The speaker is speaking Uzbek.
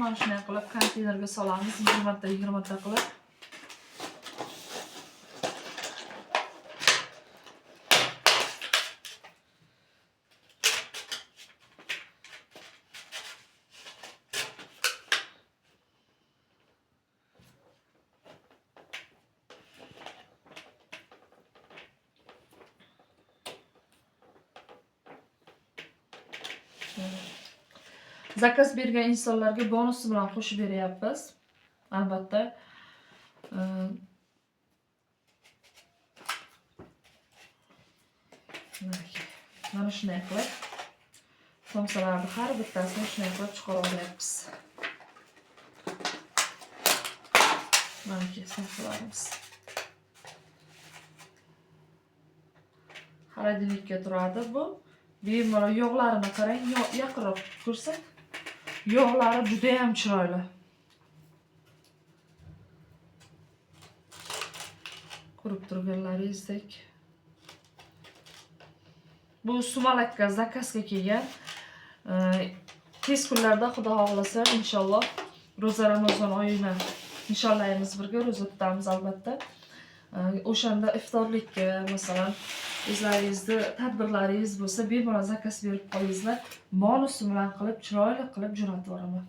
mana shunday qilib konteynerga solamiz 20 ta 20 ta qilib. Zakaz bergan insonlarga bonus bilan qo'shib beryapmiz. Albatta. Mana shunday qilib somsalarni har bittasini shunday qilib chiqarib olyapmiz. Mana somsalarimiz. Xolodilnikka turadi bu. Bemalol yog'larini qarang, yaqinroq ko'rsak. Yog'lari juda ham chiroyli. Ko'rib turganlaringizdek. Bu sumalakka zakazga kelgan. Tez kunlarda Xudo xohlasa inshaalloh ro'za Ramazon oyini nishonlaymiz, birga ro'za tutamiz albatta. O'shanda iftorlikka, masalan, o'zlaringizni tadbirlaringiz bo'lsa, bemalol zakaz berib qo'yingizlar. Bonusi bilan qilib, chiroyli qilib jo'natib boraman.